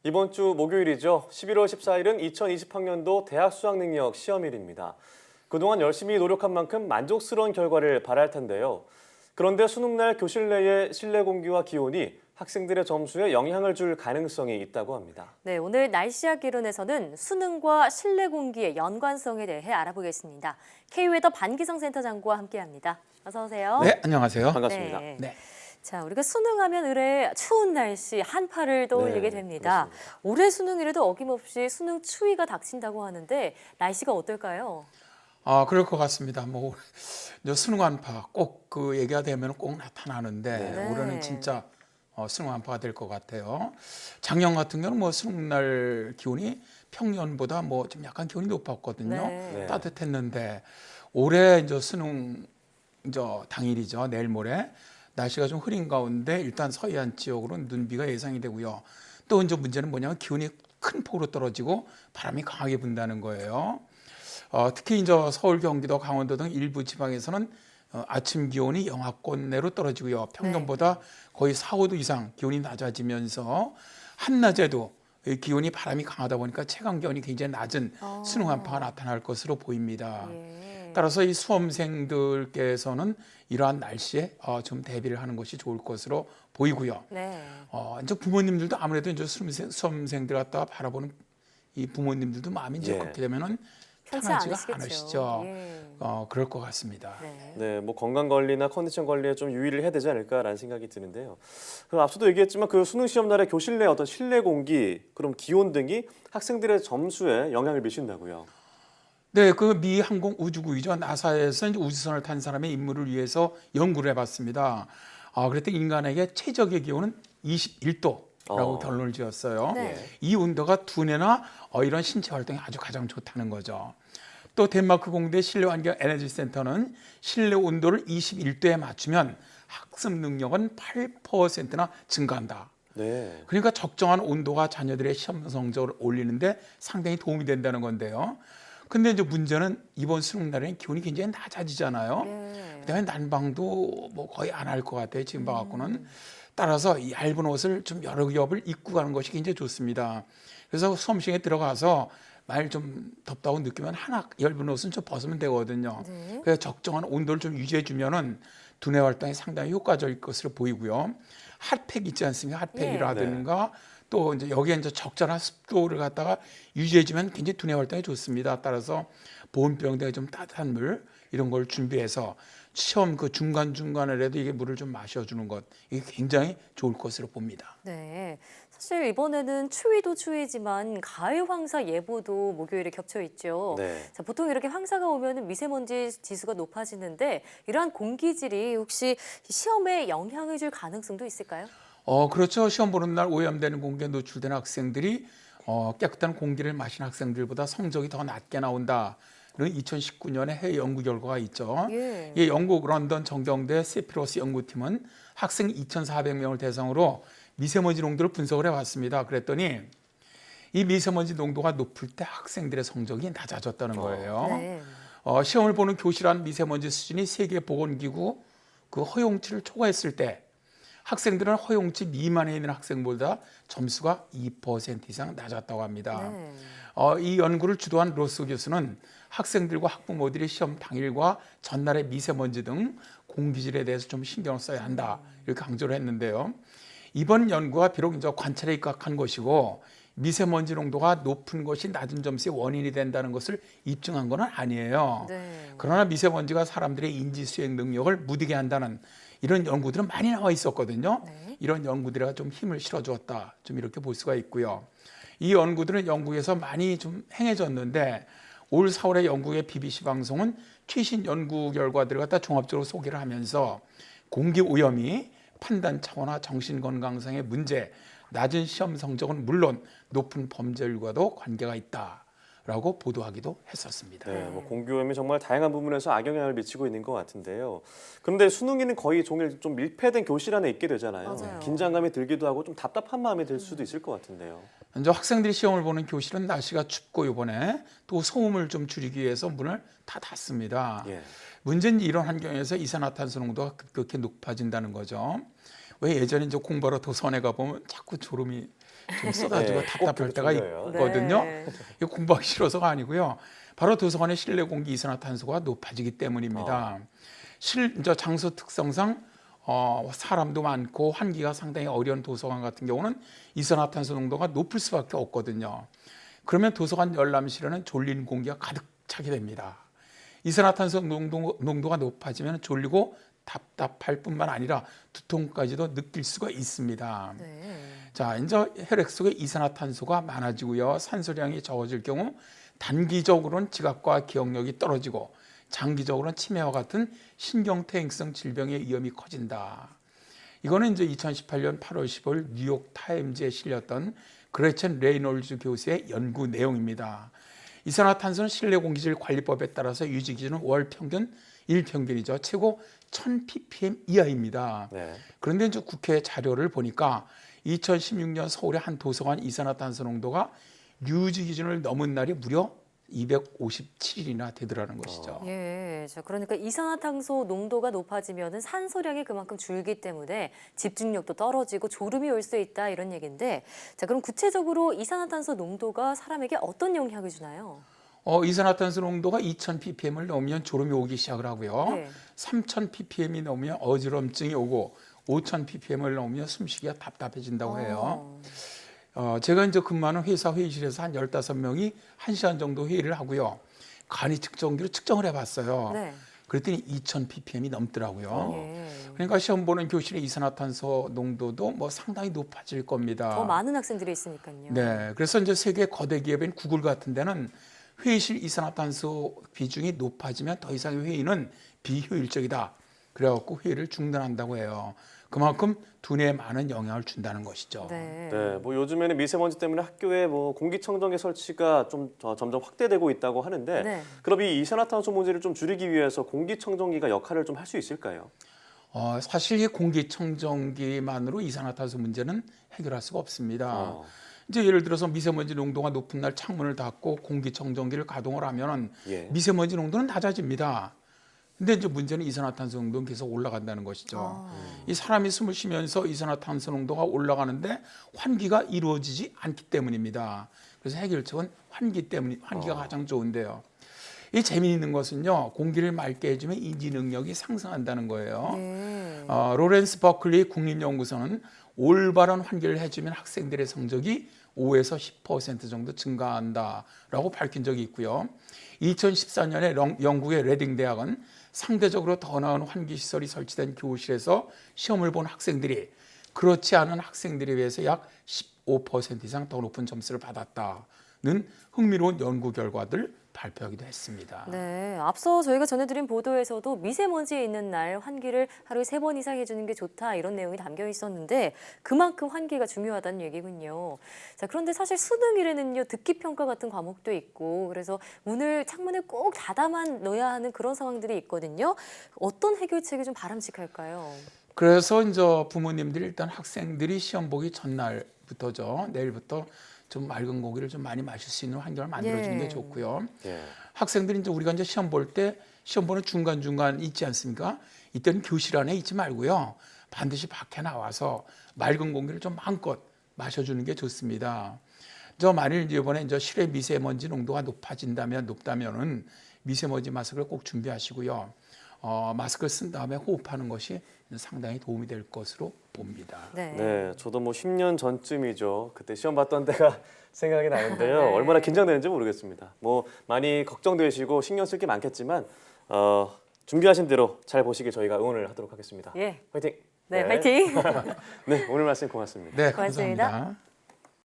이번 주 목요일이죠. 11월 14일은 2020학년도 대학 수학능력 시험일입니다. 그동안 열심히 노력한 만큼 만족스러운 결과를 바랄 텐데요. 그런데 수능날 교실 내의 실내 공기와 기온이 학생들의 점수에 영향을 줄 가능성이 있다고 합니다. 네, 오늘 날씨학 이론에서는 수능과 실내 공기의 연관성에 대해 알아보겠습니다. K웨더 반기성 센터장과 함께합니다. 어서 오세요. 네, 안녕하세요. 반갑습니다. 네. 자, 우리가 수능하면 의뢰 추운 날씨, 한파를 떠올리게 됩니다. 그렇습니다. 올해 수능이라도 어김없이 수능 추위가 닥친다고 하는데 날씨가 어떨까요? 그럴 것 같습니다. 이제 수능 한파 꼭 그 얘기가 되면 꼭 나타나는데 네. 올해는 진짜 수능 한파가 될 것 같아요. 작년 같은 경우는 수능날 기온이 평년보다 좀 약간 기온이 높았거든요. 네. 따뜻했는데 올해 이제 수능 이제 당일이죠. 내일 모레 날씨가 좀 흐린 가운데 일단 서해안 지역으로 눈비가 예상이 되고요. 또 이제 문제는 뭐냐면 기온이 큰 폭으로 떨어지고 바람이 강하게 분다는 거예요. 특히 이제 서울, 경기도, 강원도 등 일부 지방에서는 아침 기온이 영하권 내로 떨어지고요. 평년보다 거의 4, 5도 이상 기온이 낮아지면서 한낮에도 이 기온이 바람이 강하다 보니까 체감 기온이 굉장히 낮은 수능 한파가 나타날 것으로 보입니다. 예. 따라서 이 수험생들께서는 이러한 날씨에 좀 대비를 하는 것이 좋을 것으로 보이고요. 네. 이제 부모님들도 아무래도 이제 수험생들 갖다가 바라보는 이 부모님들도 마음이 이제 예. 그렇게 되면은 편치 편하지가 않으시겠죠. 않으시죠. 예. 그럴 것 같습니다. 네. 네, 건강 관리나 컨디션 관리에 좀 유의를 해야 되지 않을까라는 생각이 드는데요. 그럼 앞서도 얘기했지만 그 수능 시험 날에 교실 내 어떤 실내 공기, 그럼 기온 등이 학생들의 점수에 영향을 미친다고요. 네, 그 미 항공 우주국이죠. 나사에서 이제 우주선을 탄 사람의 임무를 위해서 연구를 해봤습니다. 그랬더니 인간에게 최적의 기온은 21도라고 결론을 지었어요. 네. 이 온도가 두뇌나 이런 신체 활동에 아주 가장 좋다는 거죠. 또 덴마크 공대 실내환경 에너지 센터는 실내 온도를 21도에 맞추면 학습 능력은 8%나 증가한다. 네. 그러니까 적정한 온도가 자녀들의 시험 성적을 올리는데 상당히 도움이 된다는 건데요. 근데 이제 문제는 이번 수능 날에는 기온이 굉장히 낮아지잖아요. 예. 그다음에 난방도 거의 안 할 것 같아요. 지금 봐갖고는. 따라서 이 얇은 옷을 좀 여러 겹을 입고 가는 것이 굉장히 좋습니다. 그래서 수험생에 들어가서 만일 좀 덥다고 느끼면 하나 얇은 옷은 좀 벗으면 되거든요. 네. 그래서 적정한 온도를 좀 유지해 주면은 두뇌 활동에 상당히 효과적일 것으로 보이고요. 핫팩 있지 않습니까? 핫팩이라든가 또 이제 여기에 이제 적절한 습도를 갖다가 유지해주면 굉장히 두뇌 활동에 좋습니다. 따라서 보온병에 좀 따뜻한 물 이런 걸 준비해서 시험 그 중간 중간에라도 이게 물을 좀 마셔주는 것 이게 굉장히 좋을 것으로 봅니다. 네. 사실 이번에는 추위도 추위지만 가을 황사 예보도 목요일에 겹쳐 있죠. 네. 자, 보통 이렇게 황사가 오면 미세먼지 지수가 높아지는데 이러한 공기질이 혹시 시험에 영향을 줄 가능성도 있을까요? 그렇죠. 시험 보는 날 오염되는 공기에 노출된 학생들이 깨끗한 공기를 마신 학생들보다 성적이 더 낮게 나온다. 는 2019년에 해외 연구 결과가 있죠. 예. 이 영국 런던 정경대 세피로스 연구팀은 학생 2,400명을 대상으로 미세먼지 농도를 분석을 해봤습니다. 그랬더니 이 미세먼지 농도가 높을 때 학생들의 성적이 낮아졌다는 거예요. 네. 시험을 보는 교실 안 미세먼지 수준이 세계보건기구 그 허용치를 초과했을 때 학생들은 허용치 미만에 있는 학생보다 점수가 2% 이상 낮았다고 합니다. 네. 이 연구를 주도한 로스 교수는 학생들과 학부모들이 시험 당일과 전날의 미세먼지 등 공기질에 대해서 좀 신경을 써야 한다 이렇게 강조를 했는데요. 이번 연구가 비록 이제 관찰에 입각한 것이고 미세먼지 농도가 높은 것이 낮은 점수의 원인이 된다는 것을 입증한 건 아니에요. 네. 그러나 미세먼지가 사람들의 인지 수행 능력을 무디게 한다는 이런 연구들은 많이 나와 있었거든요. 네. 이런 연구들이 좀 힘을 실어주었다. 좀 이렇게 볼 수가 있고요. 이 연구들은 영국에서 많이 좀 행해졌는데 올 4월에 영국의 BBC 방송은 최신 연구 결과들을 갖다 종합적으로 소개를 하면서 공기 오염이 판단 차원화 정신 건강상의 문제, 낮은 시험 성적은 물론 높은 범죄율과도 관계가 있다라고 보도하기도 했었습니다. 네, 공기오염이 정말 다양한 부분에서 악영향을 미치고 있는 것 같은데요. 그런데 수능에는 거의 종일 좀 밀폐된 교실 안에 있게 되잖아요. 맞아요. 긴장감이 들기도 하고 좀 답답한 마음이 들 수도 있을 것 같은데요. 이제 학생들이 시험을 보는 교실은 날씨가 춥고 이번에 또 소음을 좀 줄이기 위해서 문을 다 닫습니다. 예. 문제는 이런 환경에서 이산화탄소 농도가 급격히 높아진다는 거죠. 왜 예전에 이제 공부하러 도서관에 가보면 자꾸 졸음이 좀 써가지고 네, 답답할 꼭 때가 중요해요. 있거든요. 네. 이거 공부하기 싫어서가 아니고요. 바로 도서관의 실내 공기 이산화탄소가 높아지기 때문입니다. 장소 특성상 사람도 많고 환기가 상당히 어려운 도서관 같은 경우는 이산화탄소 농도가 높을 수밖에 없거든요. 그러면 도서관 열람실에는 졸린 공기가 가득 차게 됩니다. 이산화탄소 농도가 높아지면 졸리고 답답할 뿐만 아니라 두통까지도 느낄 수가 있습니다. 네. 자, 이제 혈액 속에 이산화탄소가 많아지고요. 산소량이 적어질 경우 단기적으로는 지각과 기억력이 떨어지고 장기적으로는 치매와 같은 신경퇴행성 질병의 위험이 커진다. 이거는 이제 2018년 8월 15일 뉴욕 타임즈에 실렸던 그레첸 레이놀즈 교수의 연구 내용입니다. 이산화탄소는 실내 공기질 관리법에 따라서 유지 기준은 월 평균 일평균이죠. 최고 1000ppm 이하입니다. 네. 그런데 이제 국회 자료를 보니까 2016년 서울의 한 도서관 이산화탄소 농도가 유지 기준을 넘은 날이 무려 257일이나 되더라는 것이죠. 예, 자, 그러니까 이산화탄소 농도가 높아지면은 산소량이 그만큼 줄기 때문에 집중력도 떨어지고 졸음이 올 수 있다 이런 얘기인데, 자, 그럼 구체적으로 이산화탄소 농도가 사람에게 어떤 영향을 주나요? 이산화탄소 농도가 2000ppm을 넘으면 졸음이 오기 시작을 하고요. 네. 3000ppm이 넘으면 어지럼증이 오고 5000ppm을 넘으면 숨쉬기가 답답해진다고 해요. 제가 이제 근무하는 회사 회의실에서 한 15명이 1시간 정도 회의를 하고요. 간이 측정기로 측정을 해봤어요. 네. 그랬더니 2000ppm이 넘더라고요. 예. 그러니까 시험 보는 교실의 이산화탄소 농도도 뭐 상당히 높아질 겁니다. 더 많은 학생들이 있으니까요. 네, 그래서 이제 세계 거대 기업인 구글 같은 데는 회의실 이산화탄소 비중이 높아지면 더 이상의 회의는 비효율적이다. 그래갖고 회의를 중단한다고 해요. 그만큼 두뇌에 많은 영향을 준다는 것이죠. 네. 네, 뭐 요즘에는 미세먼지 때문에 학교에 뭐 공기청정기 설치가 좀 점점 확대되고 있다고 하는데, 네. 그럼 이 이산화탄소 문제를 좀 줄이기 위해서 공기청정기가 역할을 좀 할 수 있을까요? 사실 이 공기청정기만으로 이산화탄소 문제는 해결할 수가 없습니다. 이제 예를 들어서 미세먼지 농도가 높은 날 창문을 닫고 공기청정기를 가동을 하면 예. 미세먼지 농도는 낮아집니다. 근데 이제 문제는 이산화탄소 농도는 계속 올라간다는 것이죠. 이 사람이 숨을 쉬면서 이산화탄소 농도가 올라가는데 환기가 이루어지지 않기 때문입니다. 그래서 해결책은 환기가 가장 좋은데요. 이 재미있는 것은요, 공기를 맑게 해주면 인지 능력이 상승한다는 거예요. 네. 로렌스 버클리 국립연구소는 올바른 환기를 해주면 학생들의 성적이 5에서 10% 정도 증가한다라고 밝힌 적이 있고요. 2014년에 영국의 레딩 대학은 상대적으로 더 나은 환기 시설이 설치된 교실에서 시험을 본 학생들이 그렇지 않은 학생들에 비해서 약 15% 이상 더 높은 점수를 받았다는 흥미로운 연구 결과들 발표하기도 했습니다. 네, 앞서 저희가 전해드린 보도에서도 미세먼지 있는 날 환기를 하루에 3번 이상 해주는 게 좋다 이런 내용이 담겨 있었는데 그만큼 환기가 중요하다는 얘기군요. 자, 그런데 사실 수능일에는요 듣기 평가 같은 과목도 있고 그래서 창문을 꼭 닫아만 넣어야 하는 그런 상황들이 있거든요. 어떤 해결책이 좀 바람직할까요? 그래서 이제 부모님들이 일단 학생들이 시험 보기 전날부터죠. 내일부터 좀 맑은 공기를 좀 많이 마실 수 있는 환경을 만들어주는 게 좋고요. 예. 학생들이 이제 우리가 이제 시험 볼 때 시험 보는 중간중간 있지 않습니까? 이때는 교실 안에 있지 말고요. 반드시 밖에 나와서 맑은 공기를 좀 마음껏 마셔주는 게 좋습니다. 만일 이번에 이제 실외 미세먼지 농도가 높다면은 미세먼지 마스크를 꼭 준비하시고요. 마스크를 쓴 다음에 호흡하는 것이 상당히 도움이 될 것으로 봅니다. 네, 저도 뭐 10년 전쯤이죠. 그때 시험 봤던 때가 생각이 나는데요. 네. 얼마나 긴장되는지 모르겠습니다. 뭐 많이 걱정되시고 신경 쓸 게 많겠지만 준비하신 대로 잘 보시길 저희가 응원을 하도록 하겠습니다. 예. 화이팅! 네, 파이팅! 네, 오늘 말씀 고맙습니다. 네, 고맙습니다. 감사합니다.